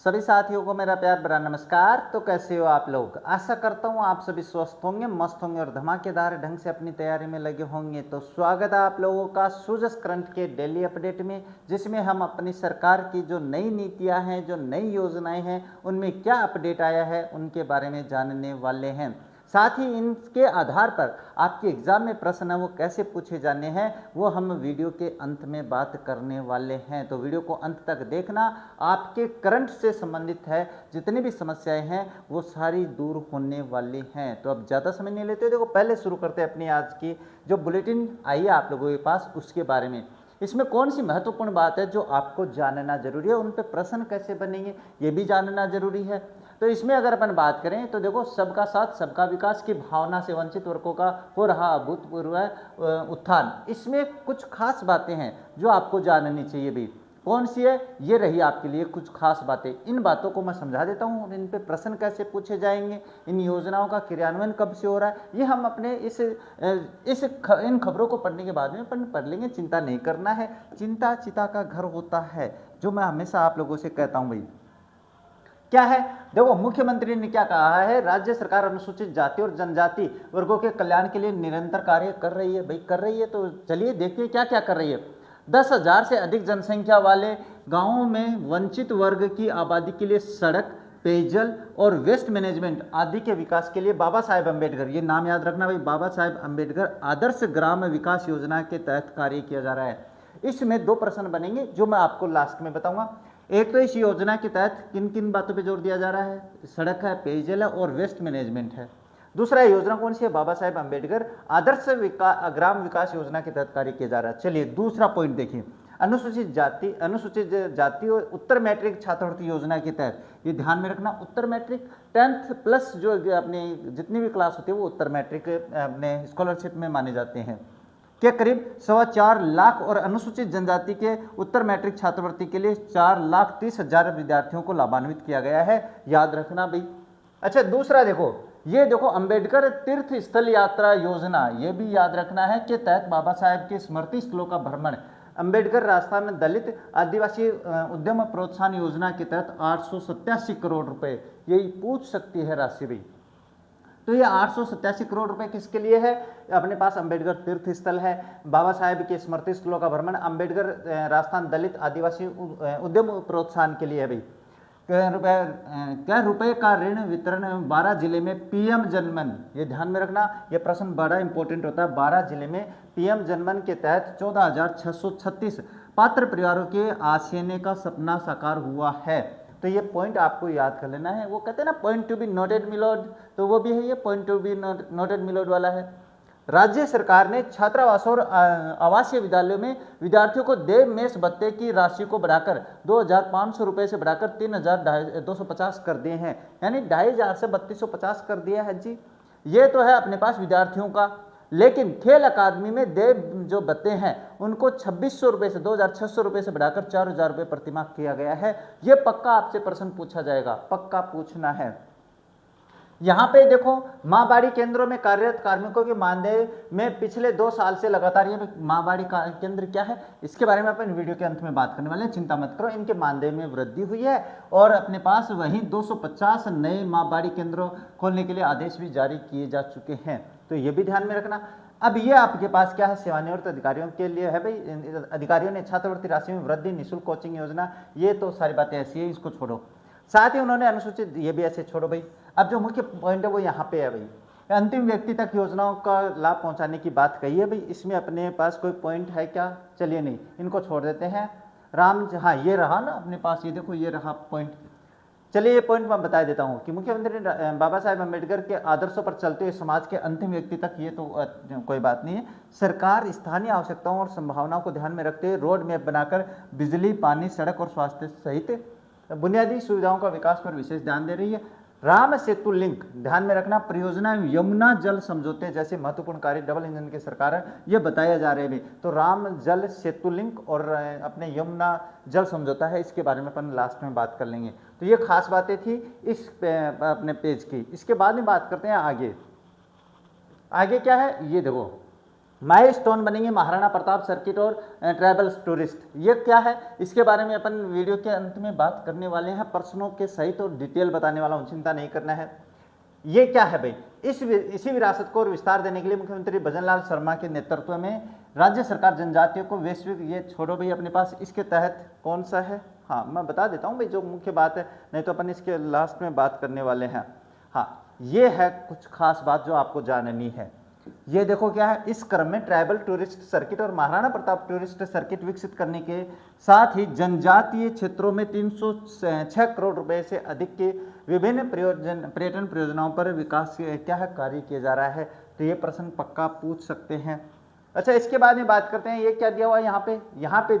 सभी साथियों को मेरा प्यार भरा नमस्कार। तो कैसे हो आप लोग? आशा करता हूँ आप सभी स्वस्थ होंगे, मस्त होंगे और धमाकेदार ढंग से अपनी तैयारी में लगे होंगे। तो स्वागत है आप लोगों का सूजस करंट के डेली अपडेट में, जिसमें हम अपनी सरकार की जो नई नीतियां हैं, जो नई योजनाएं हैं, उनमें क्या अपडेट आया है उनके बारे में जानने वाले हैं। साथ ही इनके आधार पर आपके एग्जाम में प्रश्न है वो कैसे पूछे जाने हैं, वो हम वीडियो के अंत में बात करने वाले हैं। तो वीडियो को अंत तक देखना, आपके करंट से संबंधित है जितनी भी समस्याएं हैं वो सारी दूर होने वाली हैं। तो अब ज़्यादा समय नहीं लेते, देखो पहले शुरू करते हैं अपनी आज की जो बुलेटिन आई है आप लोगों के पास उसके बारे में। इसमें कौन सी महत्वपूर्ण बात है जो आपको जानना जरूरी है, उन पे प्रश्न कैसे बनेंगे ये भी जानना जरूरी है। तो इसमें अगर अपन बात करें तो देखो, सबका साथ सबका विकास की भावना से वंचित वर्गों का हो रहा अभूतपूर्व उत्थान, इसमें कुछ खास बातें हैं जो आपको जाननी चाहिए भी। कौन सी है? ये रही आपके लिए कुछ खास बातें। इन बातों को मैं समझा देता हूँ और इन पे प्रश्न कैसे पूछे जाएंगे, इन योजनाओं का क्रियान्वयन कब से हो रहा है, ये हम अपने इन खबरों को पढ़ने के बाद में अपन पढ़ लेंगे। चिंता नहीं करना है, चिंता चिता का घर होता है, जो मैं हमेशा आप लोगों से कहता हूँ भाई। क्या है? देखो, मुख्यमंत्री ने क्या कहा है, राज्य सरकार अनुसूचित जाति और जनजाति वर्गों के कल्याण के लिए निरंतर कार्य कर रही है। भाई कर रही है, तो चलिए देखिए क्या क्या कर रही है। 10,000 से अधिक जनसंख्या वाले गांवों में वंचित वर्ग की आबादी के लिए सड़क, पेयजल और वेस्ट मैनेजमेंट आदि के विकास के लिए बाबा साहेब अम्बेडकर, ये नाम याद रखना भाई, बाबा साहेब अम्बेडकर आदर्श ग्राम विकास योजना के तहत कार्य किया जा रहा है। इसमें दो प्रश्न बनेंगे जो मैं आपको लास्ट में बताऊंगा। एक तो इस योजना के तहत किन किन बातों पे जोर दिया जा रहा है, सड़क है, पेयजल है और वेस्ट मैनेजमेंट है। दूसरा योजना कौन सी है? बाबा साहेब अम्बेडकर आदर्श ग्राम विकास योजना के तहत कार्य किया जा रहा है। चलिए दूसरा पॉइंट देखिए, अनुसूचित जाति और उत्तर मैट्रिक छात्रवृत्ति योजना के तहत, ये ध्यान में रखना, उत्तर मैट्रिक 10th प्लस जो अपने जितनी भी क्लास होती है वो उत्तर मैट्रिक अपने स्कॉलरशिप में माने जाते हैं के करीब 4.25 लाख और अनुसूचित जनजाति के उत्तर मैट्रिक छात्रवृत्ति के लिए 4,30,000 विद्यार्थियों को लाभान्वित किया गया है। याद रखना भाई। अच्छा, दूसरा देखो, ये देखो अम्बेडकर तीर्थ स्थल यात्रा योजना, ये भी याद रखना है के तहत बाबा साहेब के स्मृति स्थलों का भ्रमण। अम्बेडकर राजस्थान में दलित आदिवासी उद्यम प्रोत्साहन योजना के तहत 887 करोड़ रुपए, यही पूछ सकती है राशि भी। तो ये 887 करोड़ रुपए किसके लिए है? अपने पास अम्बेडकर तीर्थ स्थल है, बाबा साहेब के स्मृति स्थलों का भ्रमण, अम्बेडकर राजस्थान दलित आदिवासी उद्यम प्रोत्साहन के लिए है भाई। क्या रुपए का ऋण वितरण 12 जिले में पीएम जनमन, ये ध्यान में रखना, ये प्रश्न बड़ा इंपॉर्टेंट होता है। 12 जिले में पीएम जनमन के तहत 14,636 पात्र परिवारों के आसीने का सपना साकार हुआ है। तो ये पॉइंट आपको याद कर लेना है। वो कहते हैं ना point to be noted milord, तो वो भी है, ये point to be noted milord वाला है। राज्य सरकार ने छात्रावास और आवासीय विद्यालयों में विद्यार्थियों को देय मेस भत्ते की राशि को बढ़ाकर 2,500 रुपये से बढ़ाकर 3,250 कर दिए हैं, यानी 2,500 से 3,250 कर दिया है जी। ये तो है अपने पास विद्यार्थियों का। लेकिन खेल अकादमी में देय जो भत्ते हैं उनको 2,600 रुपये से 2,600 रुपये से बढ़ाकर 4,000 रुपये प्रतिमाह किया गया है। ये पक्का आपसे प्रश्न पूछा जाएगा, पक्का पूछना है। यहाँ पे देखो, माँ बाड़ी केंद्रों में कार्यरत कार्मिकों के मानदेय में पिछले 2 साल से लगातार, ये माँ बाड़ी केंद्र क्या है इसके बारे में अपन वीडियो के अंत में बात करने वाले हैं, चिंता मत करो। इनके मानदेय में वृद्धि हुई है और अपने पास वहीं 250 नए माँ बाड़ी केंद्रों खोलने के लिए आदेश भी जारी किए जा चुके हैं, तो ये भी ध्यान में रखना। अब ये आपके पास क्या है, सेवानिवृत्त अधिकारियों के लिए है भाई। अधिकारियों ने छात्रवृत्ति राशि में वृद्धि, निःशुल्क कोचिंग योजना, ये तो सारी बातें ऐसी है, इसको छोड़ो। साथ ही उन्होंने अनुसूचित, ये भी ऐसे छोड़ो भाई। अब जो मुख्य पॉइंट है वो यहाँ पे है भाई, अंतिम व्यक्ति तक योजनाओं का लाभ पहुंचाने की बात कही है भाई। इसमें अपने पास कोई पॉइंट है क्या? चलिए नहीं, इनको छोड़ देते हैं। हाँ ये रहा ना अपने पास, ये देखो ये रहा पॉइंट। चलिए ये पॉइंट मैं बता देता हूँ कि मुख्यमंत्री बाबा साहेब अम्बेडकर के आदर्शों पर चलते हुए समाज के अंतिम व्यक्ति तक, ये तो कोई बात नहीं है। सरकार स्थानीय आवश्यकताओं और संभावनाओं को ध्यान में रखते हुए रोड मैप बनाकर बिजली, पानी, सड़क और स्वास्थ्य सहित बुनियादी सुविधाओं का विकास पर विशेष ध्यान दे रही है। राम सेतु लिंक, ध्यान में रखना, परियोजना यमुना जल समझौते जैसे महत्वपूर्ण कार्य डबल इंजन की सरकार है, ये बताया जा रहे हैं। तो राम जल सेतु लिंक और अपने यमुना जल समझौता है, इसके बारे में अपन लास्ट में बात कर लेंगे। तो ये खास बातें थी इस अपने पेज की। इसके बाद में बात करते हैं आगे। आगे क्या है ये देखो, माइलस्टोन बनेंगे महाराणा प्रताप सर्किट और ट्रैवल टूरिस्ट। ये क्या है, इसके बारे में अपन वीडियो के अंत में बात करने वाले हैं, प्रश्नों के सहित और डिटेल बताने वाला हूँ, चिंता नहीं करना है। ये क्या है भाई, इसी विरासत को और विस्तार देने के लिए मुख्यमंत्री भजनलाल शर्मा के नेतृत्व में राज्य सरकार जनजातियों को वैश्विक, ये छोड़ो भाई अपने पास, इसके तहत कौन सा है, हाँ मैं बता देता हूँ भाई जो मुख्य बात है, नहीं तो अपन इसके लास्ट में बात करने वाले हैं। हाँ ये है कुछ खास बात जो आपको जाननी है। ये देखो क्या है, इस क्रम में ट्राइबल टूरिस्ट सर्किट और महाराणा प्रताप टूरिस्ट सर्किट विकसित करने के साथ ही जनजातीय क्षेत्रों में 306 करोड़ रुपए से अधिक के विभिन्न पर्यटन परियोजनाओं पर विकास क्या है कार्य किया जा रहा है। तो ये प्रश्न पक्का पूछ सकते हैं। अच्छा इसके बाद में बात करते हैं, ये क्या दिया हुआ है यहाँ पे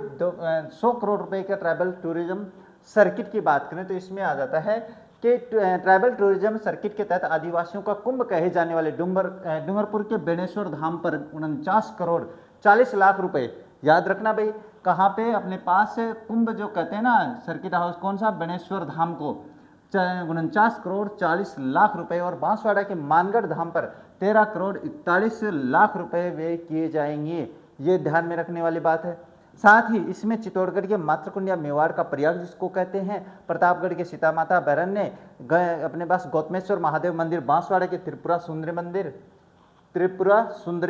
100 करोड़ रुपए का ट्राइबल टूरिज्म सर्किट की बात करें तो इसमें आ जाता है कि ट्राइबल टूरिज्म सर्किट के तहत आदिवासियों का कुंभ कहे जाने वाले डूंगरपुर के बेणेश्वर धाम पर 49 करोड़ 40 लाख रुपए, याद रखना भाई कहाँ पे, अपने पास कुंभ जो कहते हैं ना सर्किट हाउस, कौन सा, बेणेश्वर धाम को 49 करोड़ 40 लाख रुपए और बांसवाड़ा के मानगढ़ धाम पर 13 करोड़ 41 लाख रुपए व्यय किए जाएंगे। ये ध्यान में रखने वाली बात है। साथ ही इसमें चित्तौड़गढ़ के मातृकुंड या मेवाड़ का प्रयाग जिसको कहते हैं, प्रतापगढ़ के सीता माता अभयारण्य, अपने पास गौतमेश्वर महादेव मंदिर, बांसवाड़ा के त्रिपुरा सुंदरी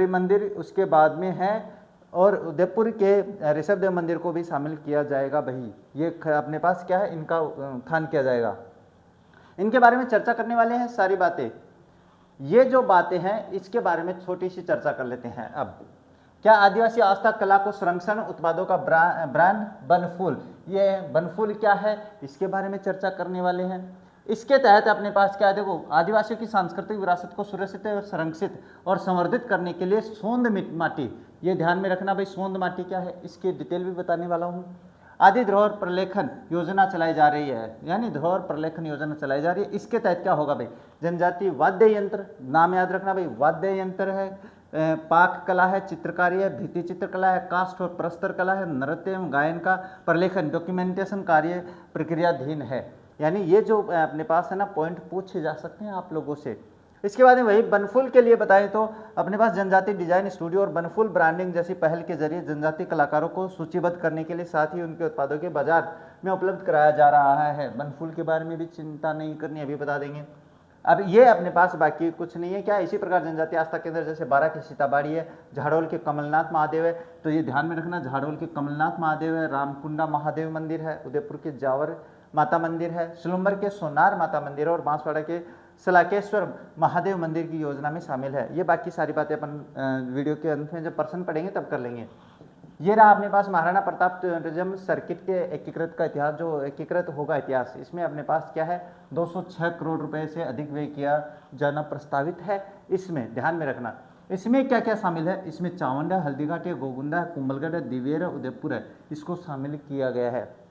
मंदिर उसके बाद में है, और उदयपुर के ऋषभ देव मंदिर को भी शामिल किया जाएगा भाई। ये अपने पास क्या है, इनका उत्थान किया जाएगा। इनके बारे में चर्चा करने वाले हैं सारी बातें। ये जो बातें हैं इसके बारे में छोटी सी चर्चा कर लेते हैं। अब क्या आदिवासी आस्था कला को संरक्षण उत्पादों का ब्रांड बनफूल, ये बनफूल क्या है इसके बारे में चर्चा करने वाले हैं। इसके तहत अपने पास क्या है, देखो आदिवासियों की सांस्कृतिक विरासत को सुरक्षित और संरक्षित और संवर्धित करने के लिए सोंद माटी, ये ध्यान में रखना भाई, सोंद माटी क्या है इसकी डिटेल भी बताने वाला हूँ। आदि धरोहर प्रलेखन योजना चलाई जा रही है, यानी धरोहर प्रलेखन योजना चलाई जा रही है। इसके तहत क्या होगा भाई, जनजातीय वाद्य यंत्र, नाम याद रखना भाई, वाद्य यंत्र है, पाक कला है, चित्रकारी है, भित्ति चित्रकला है, काष्ठ और प्रस्तर कला है, नृत्य एवं गायन का प्रलेखन डॉक्यूमेंटेशन कार्य प्रक्रियाधीन है। यानी ये जो अपने पास है ना पॉइंट पूछे जा सकते हैं आप लोगों से। इसके बाद में वही बनफूल के लिए बताएं तो अपने पास जनजाति डिजाइन स्टूडियो और बनफूल ब्रांडिंग जैसी पहल के जरिए जनजाति कलाकारों को सूचीबद्ध करने के लिए साथ ही उनके उत्पादों के बाजार में उपलब्ध कराया जा रहा है। बनफूल के बारे में भी चिंता नहीं करनी, अभी बता देंगे। अब ये अपने पास बाकी कुछ नहीं है क्या, इसी प्रकार जनजातीय आस्था केंद्र जैसे बारा की सीताबाड़ी है, झाड़ोल के कमलनाथ महादेव है, तो ये ध्यान में रखना, झाड़ोल के कमलनाथ महादेव है, रामकुंडा महादेव मंदिर है, उदयपुर के जावर माता मंदिर है, सुलुम्बर के सोनार माता मंदिर है और बांसवाड़ा के सलाकेश्वर महादेव मंदिर की योजना में शामिल है। ये बाकी सारी बातें अपन वीडियो के अंत में जब प्रश्न पढ़ेंगे तब कर लेंगे। ये रहा अपने पास महाराणा प्रताप टूरिज्म सर्किट के एकीकृत का इतिहास, जो एकीकृत होगा इतिहास, इसमें अपने पास क्या है 206 करोड़ रुपए से अधिक व्यय किया जाना प्रस्तावित है। इसमें ध्यान में रखना, इसमें क्या क्या शामिल है, इसमें चावंडा, हल्दीघाटी है, गोगुंदा है, कुंभलगढ़ है, दिवेर है, उदयपुर है, इसको शामिल किया गया है।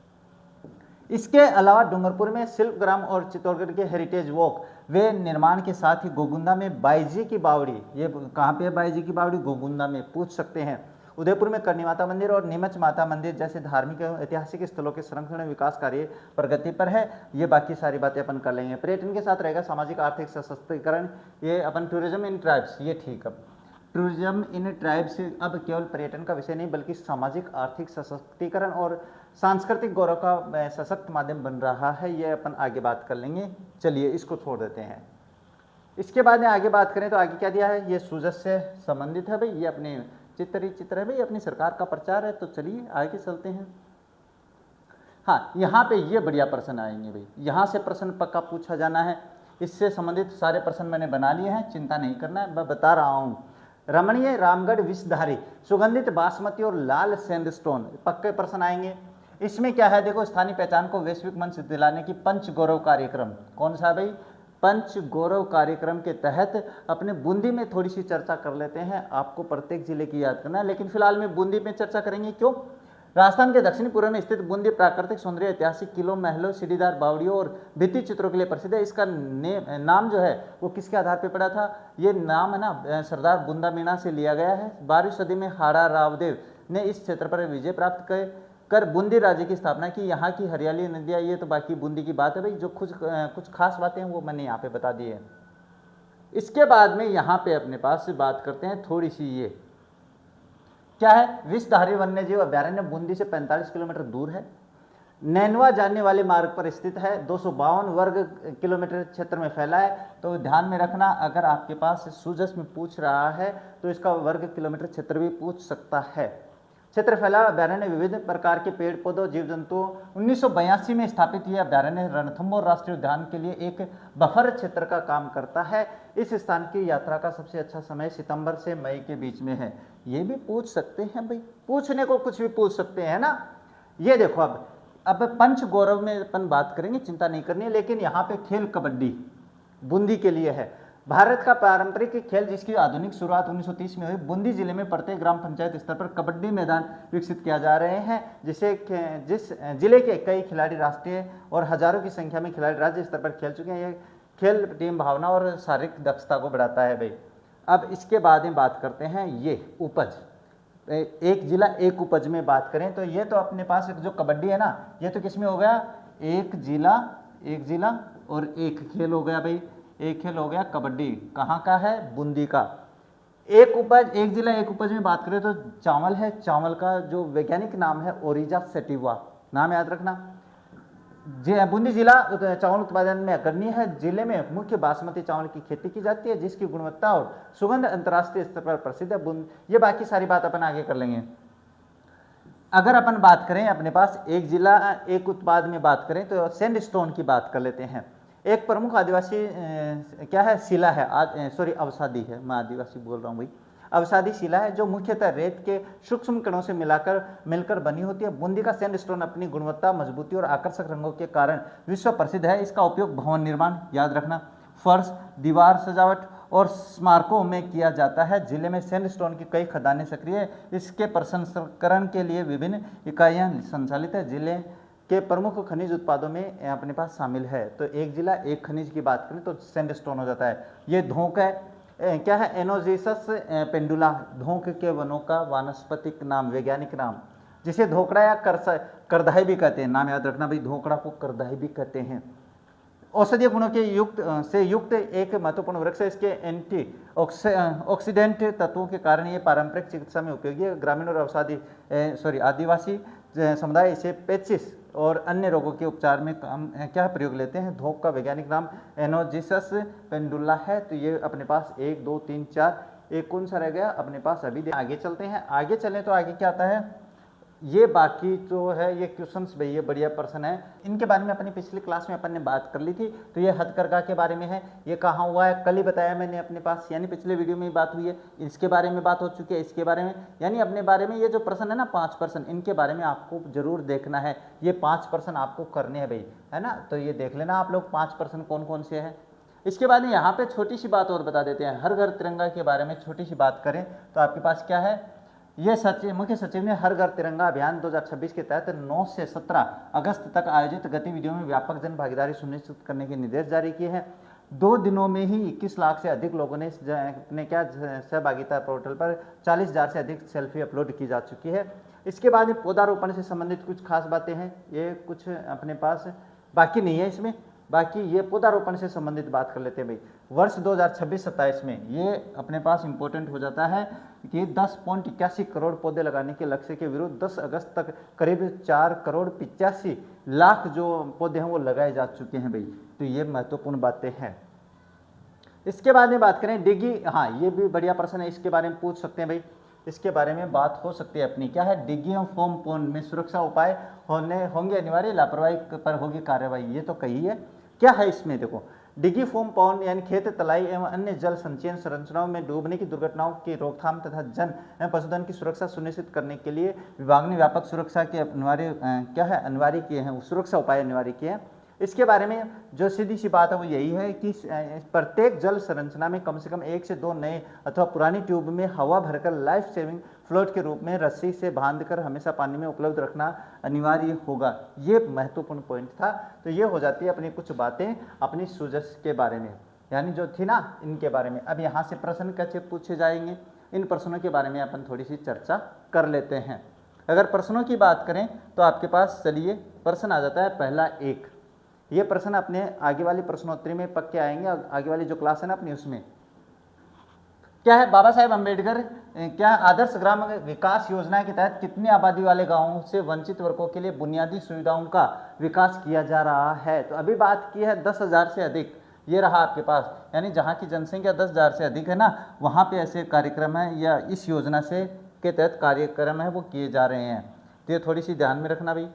इसके अलावा डूंगरपुर में शिल्प ग्राम और चित्तौड़गढ़ के हेरिटेज वॉक वे निर्माण के साथ ही गोगुंदा में बाईजी की बावड़ी, ये कहाँ पे है बाईजी की बावड़ी, गोगुंदा में, पूछ सकते हैं। उदयपुर में करनी माता मंदिर और नीमच माता मंदिर जैसे धार्मिक एवं ऐतिहासिक स्थलों के संरक्षण विकास कार्य प्रगति पर है। ये बाकी सारी बातें अपन कर लेंगे। पर्यटन के साथ रहेगा सामाजिक आर्थिक सशक्तिकरण, ये अपन टूरिज्म इन ट्राइब्स, ये ठीक है, टूरिज्म इन ट्राइब्स अब केवल पर्यटन का विषय नहीं बल्कि सामाजिक आर्थिक सशक्तिकरण और सांस्कृतिक गौरव का सशक्त माध्यम बन रहा है। ये अपन आगे बात कर लेंगे, चलिए इसको छोड़ देते हैं। इसके बाद में आगे बात करें तो आगे क्या दिया है, ये सूजस से संबंधित है भाई, ये अपने चित्र है भाई, अपनी सरकार का प्रचार है। तो चलिए आगे चलते हैं। हाँ यहाँ पे ये बढ़िया प्रश्न आएंगे भाई, यहाँ से प्रश्न पक्का पूछा जाना है, इससे संबंधित सारे प्रश्न मैंने बना लिए हैं, चिंता नहीं करना है, मैं बता रहा हूँ। रमणीय रामगढ़ विषधारी सुगंधित बासमती और लाल सैंडस्टोन, पक्के प्रश्न आएंगे। इसमें क्या है, देखो स्थानीय पहचान को वैश्विक मंच दिलाने की पंच गौरव कार्यक्रम, कौन सा भाई, पंच गौरव कार्यक्रम के तहत अपने बूंदी में थोड़ी सी चर्चा कर लेते हैं। आपको प्रत्येक जिले की याद करना है, लेकिन फिलहाल में बूंदी में चर्चा करेंगे। क्यों, राजस्थान के दक्षिणी पूर्व में स्थित बूंदी प्राकृतिक सौंदर्य, ऐतिहासिक किलों, महलों, सीढ़ीदार बावड़ियों और भित्ति चित्रों के लिए प्रसिद्ध है। इसका नाम जो है वो किसके आधार पर पड़ा था, ये नाम है ना सरदार बूंदा मीणा से लिया गया है। 12वीं सदी में हाड़ा रावदेव ने इस क्षेत्र पर विजय प्राप्त कर बूंदी राज्य की स्थापना की। यहाँ की हरियाली, नदियाँ, ये तो बाकी बूंदी की बात है भाई, जो कुछ खास बातें हैं वो मैंने यहाँ पे बता दी है। इसके बाद में यहाँ पे अपने पास से बात करते हैं थोड़ी सी, ये क्या है, विषधारी वन्यजीव अभ्यारण्य बूंदी से 45 किलोमीटर दूर है। नैनवा जाने वाले मार्ग पर स्थित है। 252 वर्ग किलोमीटर क्षेत्र में फैला है। तो ध्यान में रखना, अगर आपके पास सूजस में पूछ रहा है तो इसका वर्ग किलोमीटर क्षेत्र भी पूछ सकता है। क्षेत्र फैला अभ्यारण्य विविध प्रकार के पेड़ पौधों जीव जंतुओं। 1982 में स्थापित यह अभ्यारण्य रणथंभौर राष्ट्रीय उद्यान के लिए एक बफर क्षेत्र का काम करता है। इस स्थान की यात्रा का सबसे अच्छा समय सितंबर से मई के बीच में है। ये भी पूछ सकते हैं भाई, पूछने को कुछ भी पूछ सकते हैं ना। ये देखो, अब पंच गौरव में अपन बात करेंगे, चिंता नहीं करनी है। लेकिन यहाँ पे खेल कबड्डी बूंदी के लिए है। भारत का पारंपरिक खेल जिसकी आधुनिक शुरुआत 1930 में हुई। बूंदी जिले में प्रत्येक ग्राम पंचायत स्तर पर कबड्डी मैदान विकसित किया जा रहे हैं, जिस जिले के कई खिलाड़ी राष्ट्रीय और हजारों की संख्या में खिलाड़ी राज्य स्तर पर खेल चुके हैं। ये खेल टीम भावना और शारीरिक दक्षता को बढ़ाता है भाई। अब इसके बाद में बात करते हैं ये उपज, एक जिला एक उपज में बात करें तो ये तो अपने पास जो कबड्डी है ना, ये तो किस में हो गया, एक जिला और एक खेल हो गया भाई। एक खेल हो गया कबड्डी, कहाँ का है, बूंदी का। एक उपज, एक जिला एक उपज में बात करें तो चावल है। चावल का जो वैज्ञानिक नाम है ओरिजा सेटिवा, नाम याद रखना। बूंदी जिला चावल उत्पादन में अग्रणी है। जिले में मुख्य बासमती चावल की खेती की जाती है, जिसकी गुणवत्ता और सुगंध अंतर्राष्ट्रीय स्तर पर प्रसिद्ध है। ये बाकी सारी बात अपन आगे कर लेंगे। अगर अपन बात करें अपने पास एक जिला एक उत्पाद में बात करें तो सैंडस्टोन की बात कर लेते हैं। एक प्रमुख आदिवासी क्या है, शिला है, सॉरी अवसादी है, मैं आदिवासी बोल रहा हूँ भाई। अवसादी शिला है जो मुख्यतः रेत के सूक्ष्म कणों से मिलकर बनी होती है। बूंदी का सैंडस्टोन अपनी गुणवत्ता, मजबूती और आकर्षक रंगों के कारण विश्व प्रसिद्ध है। इसका उपयोग भवन निर्माण, याद रखना, फर्श, दीवार सजावट और स्मारकों में किया जाता है। जिले में सैंडस्टोन की कई खदानें सक्रिय है। इसके प्रसंस्करण के लिए विभिन्न इकाइयां संचालित है। जिले के प्रमुख खनिज उत्पादों में अपने पास शामिल है। तो एक जिला एक खनिज की बात करें तो सैंडस्टोन हो जाता है। ये धोंक है, क्या है, एनोजिसस पेंडुला, धोंक के वनों का वानस्पतिक नाम, वैज्ञानिक नाम, जिसे धोकड़ा या करदाही भी कहते हैं। नाम याद रखना भाई, धोकड़ा को करदाही भी कहते हैं। औषधीय गुणों के युक्त एक महत्वपूर्ण वृक्ष है। इसके एंटी ऑक्सीडेंट तत्वों के कारण ये पारंपरिक चिकित्सा में उपयोगी है। ग्रामीण और आदिवासी समुदाय इसे पेचिस और अन्य रोगों के उपचार में क्या प्रयोग लेते हैं। धोक का वैज्ञानिक नाम एनोजिसस पेंडुला है। तो ये अपने पास 1 2 3 4, एक कौन सा रह गया अपने पास अभी। आगे चलते हैं, आगे चलें तो आगे क्या आता है, ये बाकी जो है ये क्वेश्चंस भाई, ये बढ़िया प्रश्न है। इनके बारे में अपनी पिछली क्लास में अपन ने बात कर ली थी। तो ये हथकरघा के बारे में है, ये कहाँ हुआ है, कल ही बताया मैंने अपने पास, यानी पिछले वीडियो में बात हुई है। इसके बारे में बात हो चुकी है, इसके बारे में, यानी अपने बारे में ये जो प्रश्न है ना 5 प्रश्न, इनके बारे में आपको जरूर देखना है। ये 5 प्रश्न आपको करने हैं भाई, है ना। तो ये देख लेना आप लोग 5 प्रश्न कौन कौन से हैं। इसके बाद में यहाँ पे छोटी सी बात और बता देते हैं, हर घर तिरंगा के बारे में छोटी सी बात करें तो आपके पास क्या है, ये मुख्य सचिव ने हर घर तिरंगा अभियान 2026 के तहत 9 से 17 अगस्त तक आयोजित गतिविधियों में व्यापक जन भागीदारी सुनिश्चित करने के निर्देश जारी किए हैं। 2 दिनों में ही 21 लाख से अधिक लोगों ने अपने क्या सहभागिता पोर्टल पर 40,000 से अधिक सेल्फी अपलोड की जा चुकी है। इसके बाद पौधारोपण से संबंधित कुछ खास बातें हैं, ये कुछ अपने पास बाकी नहीं है इसमें, बाकी ये पौधारोपण से संबंधित बात कर लेते हैं भाई। वर्ष 2026-27 में ये अपने पास इंपॉर्टेंट हो जाता है कि 10.81 करोड़ पौधे लगाने के लक्ष्य के विरुद्ध 10 अगस्त तक करीब 4 करोड़ 85 लाख जो पौधे हैं वो लगाए जा चुके हैं भाई। तो ये महत्वपूर्ण बातें हैं। इसके बाद में बात करें डिग्गी, हाँ ये भी बढ़िया प्रश्न है, इसके बारे में पूछ सकते हैं भाई, इसके बारे में बात हो सकती है अपनी। क्या है, डिग्गी और फोम पोन में सुरक्षा उपाय होंगे अनिवार्य, लापरवाही पर होगी कार्रवाई। ये तो कही है, क्या है इसमें देखो, डिग्गी फोम पॉन्ड यानी खेत तलाई एवं अन्य जल संचयन संरचनाओं में डूबने की दुर्घटनाओं की रोकथाम तथा जन एवं पशुधन की सुरक्षा सुनिश्चित करने के लिए विभाग ने व्यापक सुरक्षा के अनिवार्य किए हैं, सुरक्षा उपाय अनिवार्य किए हैं। इसके बारे में जो सीधी सी बात है वो यही है कि प्रत्येक जल संरचना में कम से कम 1 से 2 नए अथवा पुरानी ट्यूब में हवा भरकर लाइफ सेविंग फ्लोट के रूप में रस्सी से बांधकर हमेशा पानी में उपलब्ध रखना अनिवार्य होगा। ये महत्वपूर्ण पॉइंट था। तो ये हो जाती है अपनी कुछ बातें अपनी सूजस के बारे में, यानी जो थी ना इनके बारे में। अब यहाँ से प्रश्न कैसे पूछे जाएंगे, इन प्रश्नों के बारे में अपन थोड़ी सी चर्चा कर लेते हैं। अगर प्रश्नों की बात करें तो आपके पास चलिए प्रश्न आ जाता है पहला 1। ये प्रश्न अपने आगे वाली प्रश्नोत्तरी में पक्के आएंगे, आगे वाली जो क्लास है ना अपनी उसमें। क्या है बाबा साहेब अम्बेडकर क्या आदर्श ग्राम विकास योजना के तहत कितनी आबादी वाले गांवों से वंचित वर्गों के लिए बुनियादी सुविधाओं का विकास किया जा रहा है? तो अभी बात की है 10,000 से अधिक, ये रहा आपके पास, यानी जहां की जनसंख्या 10,000 से अधिक है ना, वहां पे ऐसे कार्यक्रम है या इस योजना से के तहत कार्यक्रम है वो किए जा रहे हैं। तो ये थोड़ी सी ध्यान में रखना भाई।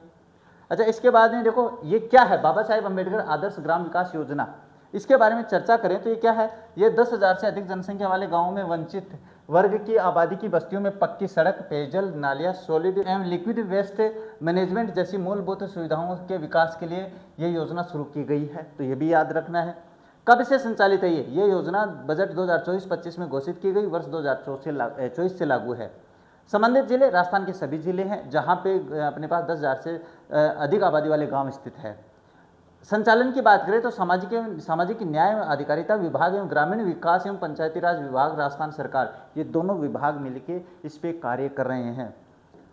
अच्छा, इसके बाद में देखो ये क्या है बाबा साहेब अम्बेडकर आदर्श ग्राम विकास योजना, इसके बारे में चर्चा करें तो ये क्या है? ये 10,000 से अधिक जनसंख्या वाले गांवों में वंचित वर्ग की आबादी की बस्तियों में पक्की सड़क, पेयजल, नालियां, सॉलिड एवं लिक्विड वेस्ट मैनेजमेंट जैसी मूलभूत सुविधाओं के विकास के लिए ये योजना शुरू की गई है। तो ये भी याद रखना है। कब से संचालित है ये योजना? बजट 2024-25 में घोषित की गई, वर्ष 2024 से लागू है। संबंधित जिले राजस्थान के सभी जिले हैं जहां पे अपने पास 10,000 से अधिक आबादी वाले गांव स्थित है। संचालन की बात करें तो सामाजिक न्याय एवं अधिकारिता विभाग एवं ग्रामीण विकास एवं पंचायती राज विभाग, राजस्थान सरकार, ये दोनों विभाग मिलकर इस पे कार्य कर रहे हैं।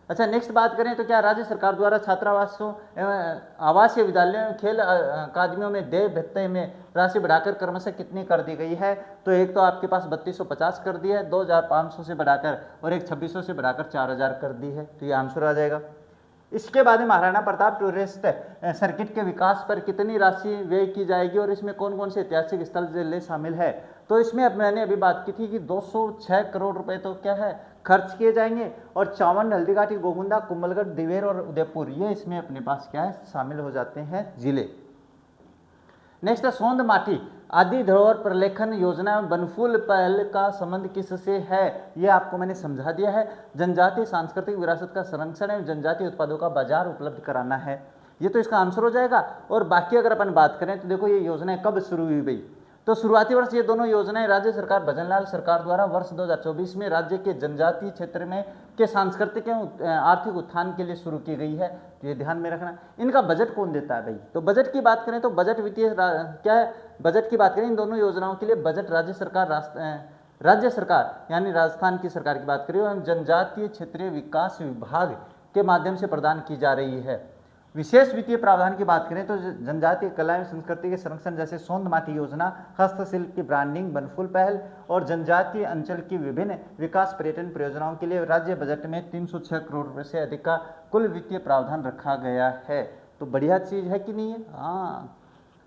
अच्छा, नेक्स्ट बात करें तो क्या राज्य सरकार द्वारा छात्रावासों एवं आवासीय विद्यालयों, खेल अकादमियों में देय भत्ते में राशि बढ़ाकर क्रमशः कितनी कर दी गई है? तो एक तो आपके पास 3250 कर दी है, 2,500 से बढ़ाकर, और एक 2600 से बढ़ाकर 4,000 कर दी है। तो ये आंसर आ जाएगा। इसके बाद में महाराणा प्रताप टूरिस्ट सर्किट के विकास पर कितनी राशि व्यय की जाएगी और इसमें कौन कौन से ऐतिहासिक स्थल जिले शामिल है? तो इसमें अब मैंने अभी बात की थी कि 206 करोड़ रुपए तो क्या है खर्च किए जाएंगे, और चावन, हल्दीघाटी, गोगुंदा, कुंभलगढ़, दिवेर और उदयपुर, ये इसमें अपने पास क्या है शामिल हो जाते हैं जिले। नेक्स्ट है सोंद माटी आदि धरोहर प्रलेखन योजना बनफूल पहल का संबंध किससे है? ये आपको मैंने समझा दिया है। जनजातीय सांस्कृतिक विरासत का संरक्षण एवं जनजातीय उत्पादों का बाजार उपलब्ध कराना है, ये तो इसका आंसर हो जाएगा। और बाकी अगर अपन बात करें तो देखो ये योजनाएं कब शुरू हुई भाई? तो शुरुआती वर्ष ये दोनों योजनाएं राज्य सरकार भजनलाल सरकार द्वारा वर्ष 2024 में राज्य के जनजातीय क्षेत्र में के सांस्कृतिक एवं आर्थिक उत्थान के लिए शुरू की गई है। तो ये ध्यान में रखना। इनका बजट कौन देता है भाई? तो बजट की बात करें तो बजट वित्तीय क्या है, बजट की बात करें इन दोनों योजनाओं के लिए बजट राज्य सरकार यानी राजस्थान की सरकार की बात करें एवं जनजातीय क्षेत्रीय विकास विभाग के माध्यम से प्रदान की जा रही है। विशेष वित्तीय प्रावधान की बात करें तो जनजातीय कला एवं संस्कृति के संरक्षण जैसे सोंद माटी योजना, हस्तशिल्प की ब्रांडिंग, बनफूल पहल और जनजातीय अंचल की विभिन्न विकास पर्यटन परियोजनाओं के लिए राज्य बजट में 306 करोड़ रुपए से अधिक का कुल वित्तीय प्रावधान रखा गया है। तो बढ़िया चीज है कि नहीं है? हाँ।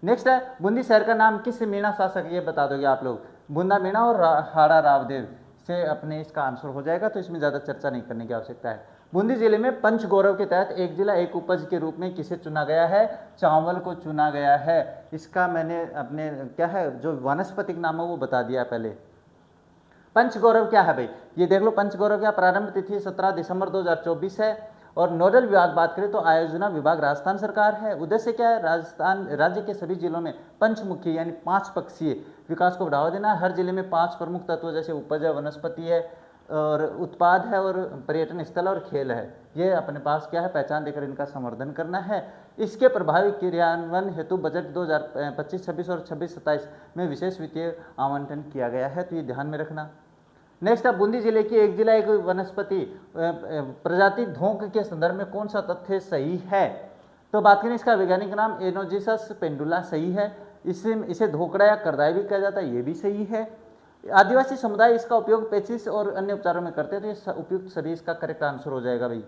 नेक्स्ट है बूंदी शहर का नाम किस मीणा शासक, ये बता दोगे आप लोग। बूंदा मीणा और हाड़ा रावदेव से अपने इसका आंसर हो जाएगा, तो इसमें ज़्यादा चर्चा नहीं करने की आवश्यकता है। बूंदी जिले में पंच गौरव के तहत एक जिला एक उपज के रूप में किसे चुना गया है? चावल को चुना गया है। इसका मैंने अपने क्या है जो वानस्पतिक नाम है वो बता दिया पहले। पंच गौरव क्या है भाई? ये देख लो पंच गौरव क्या प्रारंभ तिथि 17 दिसंबर 2024 है। और नोडल विभाग बात करें तो आयोजना विभाग राजस्थान सरकार है। उद्देश्य क्या है? राजस्थान राज्य के सभी जिलों में पंचमुखी यानी 5 पक्षीय विकास को बढ़ावा देना। हर जिले में 5 प्रमुख तत्व जैसे उपज है, वनस्पति है और उत्पाद है और पर्यटन स्थल और खेल है, ये अपने पास क्या है पहचान देकर इनका संवर्धन करना है। इसके प्रभावी क्रियान्वयन हेतु बजट 2025-26 और 26-27 में विशेष वित्तीय आवंटन किया गया है। तो ये ध्यान में रखना। नेक्स्ट है बूंदी जिले की एक जिला एक वनस्पति प्रजाति धोंक के संदर्भ में कौन सा तथ्य सही है? तो बात करें इसका वैज्ञानिक नाम एनोजिसस पेंडुला सही है। इसे धोकड़ा या करदाई भी कहा जाता है, ये भी सही है। आदिवासी समुदाय इसका उपयोग पेचिस और अन्य उपचारों में करते हैं, तो ये उपयुक्त सभी इसका करेक्ट आंसर हो जाएगा भाई।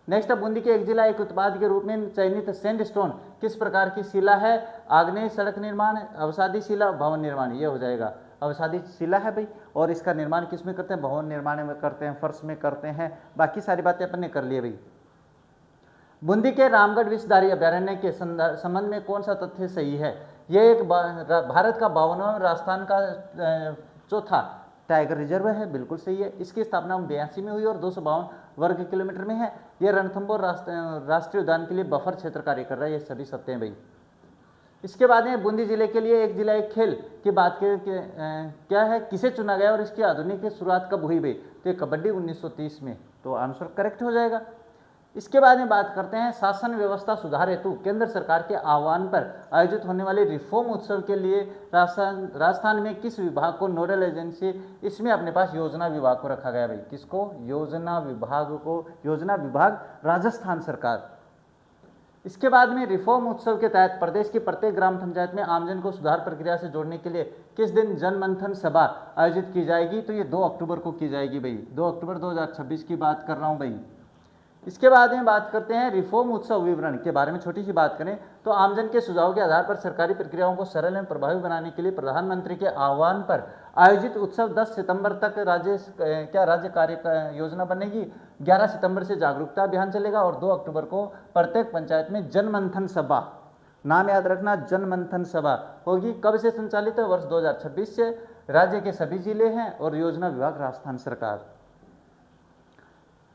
नेक्स्ट है बूंदी के एक जिला एक उत्पाद के रूप में चयनित सैंडस्टोन किस प्रकार की शिला है? आग्नेय सड़क निर्माण, अवसादी शिला, भवन निर्माण, ये हो जाएगा। अवसादी शिला है भाई, और इसका निर्माण किस में करते हैं? भवन निर्माण में करते हैं, फर्श में करते हैं। बाकी सारी बातें अपन ने कर ली भाई। बूंदी के रामगढ़ विषधारी अभ्यारण्य के संबंध में कौन सा तथ्य सही है? ये एक भारत का 52वां राजस्थान का चौथा टाइगर रिजर्व है, बिल्कुल सही है। इसकी स्थापना 82 में हुई और 252 वर्ग किलोमीटर में है। यह रणथंभौर राष्ट्रीय उद्यान के लिए बफर क्षेत्र कार्य कर रहा है। ये सभी सत्य हैं भाई। इसके बाद में बूंदी जिले के लिए एक जिला एक खेल की बात क्या है, किसे चुना गया और इसकी आधुनिक शुरुआत कब हुई भाई? तो ये कबड्डी 1930 में, तो आंसर करेक्ट हो जाएगा। इसके बाद में बात करते हैं शासन व्यवस्था सुधार हेतु केंद्र सरकार के आह्वान पर आयोजित होने वाले रिफॉर्म उत्सव के लिए राजस्थान में किस विभाग को नोडल एजेंसी? इसमें अपने पास योजना विभाग को रखा गया भाई। किसको? योजना विभाग को। योजना विभाग राजस्थान सरकार। इसके बाद में रिफॉर्म उत्सव के तहत प्रदेश की प्रत्येक ग्राम पंचायत में आमजन को सुधार प्रक्रिया से जोड़ने के लिए किस दिन जनमंथन सभा आयोजित की जाएगी? तो ये 2 अक्टूबर को की जाएगी भाई, 2 अक्टूबर 2026 की बात कर रहा हूँ भाई। इसके बाद में बात करते हैं रिफॉर्म उत्सव विवरण के बारे में। छोटी सी बात करें तो आमजन के सुझाव के आधार पर सरकारी प्रक्रियाओं को सरल एवं प्रभावी बनाने के लिए प्रधानमंत्री के आह्वान पर आयोजित उत्सव 10 सितंबर तक राज्य कार्य योजना बनेगी। 11 सितंबर से जागरूकता अभियान चलेगा और 2 अक्टूबर को प्रत्येक पंचायत में जनमंथन सभा, नाम याद रखना, जनमंथन सभा होगी। कब से संचालित है? वर्ष 2026 से। राज्य के सभी जिले हैं और योजना विभाग राजस्थान सरकार।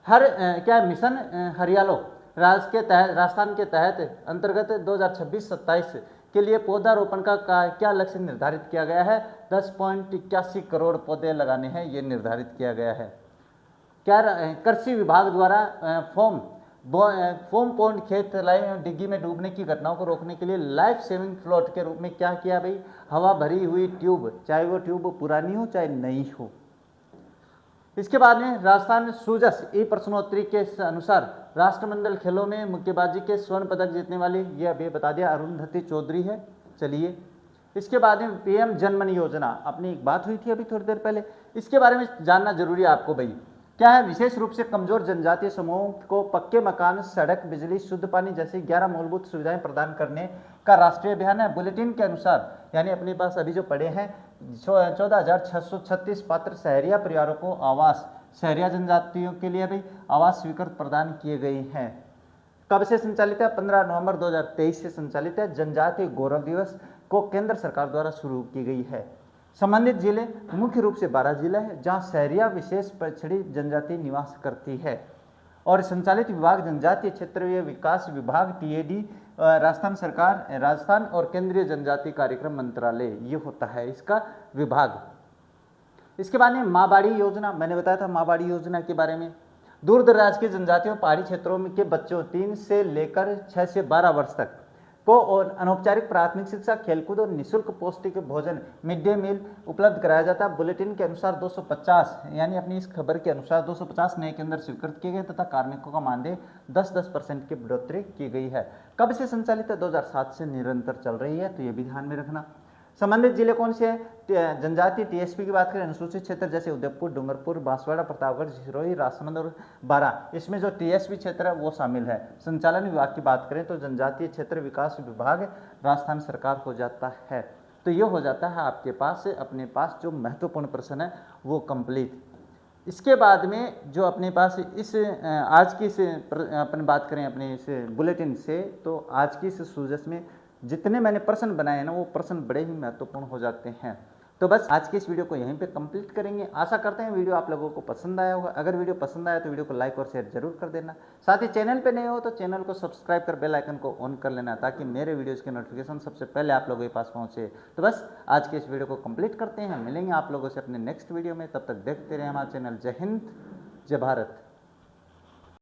मिशन हरियालो राजस्थान के तहत अंतर्गत 2026-27 के लिए पौधारोपण का क्या लक्ष्य निर्धारित किया गया है? 10.81 करोड़ पौधे लगाने हैं, ये निर्धारित किया गया है। क्या कृषि विभाग द्वारा फोम पॉन्ड, खेत तलाई और डिग्गी में डूबने की घटनाओं को रोकने के लिए लाइफ सेविंग फ्लोट के रूप में क्या किया भाई? हवा भरी हुई ट्यूब, चाहे वो ट्यूब पुरानी हो चाहे नई हो। इसके बाद में राजस्थान सूजस ई प्रश्नोत्तरी के अनुसार राष्ट्रमंडल खेलों में मुक्केबाजी के स्वर्ण पदक जीतने वाली, ये अभी बता दिया, अरुंधति चौधरी है। चलिए, इसके बाद में पीएम जनमन योजना, अपनी एक बात हुई थी अभी थोड़ी देर पहले, इसके बारे में जानना जरूरी है आपको भाई। क्या है? विशेष रूप से कमजोर जनजातीय समूहों को पक्के मकान, सड़क, बिजली, शुद्ध पानी जैसी 11 मूलभूत सुविधाएं प्रदान करने का राष्ट्रीय अभियान है। बुलेटिन के अनुसार, यानी अपने पास अभी जो पड़े हैं 14,636 पात्र शहरिया परिवारों को आवास, शहरिया जनजातियों के लिए भी आवास स्वीकृत प्रदान किए गए हैं। कब से संचालित है? 15 नवंबर 2023 से संचालित है। जनजातीय गौरव दिवस को केंद्र सरकार द्वारा शुरू की गई है। संबंधित जिले मुख्य रूप से 12 जिले हैं जहां शहरिया विशेष पिछड़ी जनजाति निवास करती है। और संचालित विभाग जनजातीय क्षेत्रीय विकास विभाग TAD, राजस्थान सरकार, राजस्थान और केंद्रीय जनजातीय कार्यक्रम मंत्रालय, ये होता है इसका विभाग। इसके बाद में माँ बाड़ी योजना, मैंने बताया था माँ बाड़ी योजना के बारे में। दूर दराज की जनजातियों, पहाड़ी क्षेत्रों में के बच्चों 3 से लेकर 6 से 12 वर्ष तक को और अनौपचारिक प्राथमिक शिक्षा, खेलकूद और निःशुल्क पौष्टिक भोजन, मिड डे मील उपलब्ध कराया जाता है। बुलेटिन के अनुसार 250, यानी अपनी इस खबर के अनुसार 250 नए केंद्र स्वीकृत किए गए तथा कार्मिकों का मानदेय 10% की बढ़ोतरी की गई है। कब से संचालित है? 2007 से निरंतर चल रही है, तो ये भी ध्यान में रखना। संबंधित जिले कौन से हैं? जनजातीय TSP की बात करें, अनुसूचित क्षेत्र जैसे उदयपुर, डूंगरपुर, बांसवाड़ा, प्रतापगढ़, सिरोही, राजसमंद और बारां, इसमें जो TSP क्षेत्र है वो शामिल है। संचालन विभाग की बात करें तो जनजातीय क्षेत्र विकास विभाग राजस्थान सरकार हो जाता है। तो ये हो जाता है आपके पास अपने पास जो महत्वपूर्ण प्रश्न है वो कंप्लीट। इसके बाद में जो अपने पास इस आज की अपन बात करें अपने इस बुलेटिन से, तो आज की इस सूजस में जितने मैंने प्रश्न बनाए हैं ना, वो प्रश्न बड़े ही महत्वपूर्ण हो जाते हैं। तो बस आज की इस वीडियो को यहीं पे कंप्लीट करेंगे। आशा करते हैं वीडियो आप लोगों को पसंद आया होगा। अगर वीडियो पसंद आया तो वीडियो को लाइक और शेयर जरूर कर देना। साथ ही चैनल पे नए हो तो चैनल को सब्सक्राइब कर बेल आइकन को ऑन कर लेना, ताकि मेरे वीडियोज़ के नोटिफिकेशन सबसे पहले आप लोगों के पास पहुँचे। तो बस आज के इस वीडियो को कंप्लीट करते हैं। मिलेंगे आप लोगों से अपने नेक्स्ट वीडियो में, तब तक देखते रहे हमारा चैनल। जय हिंद, जय भारत।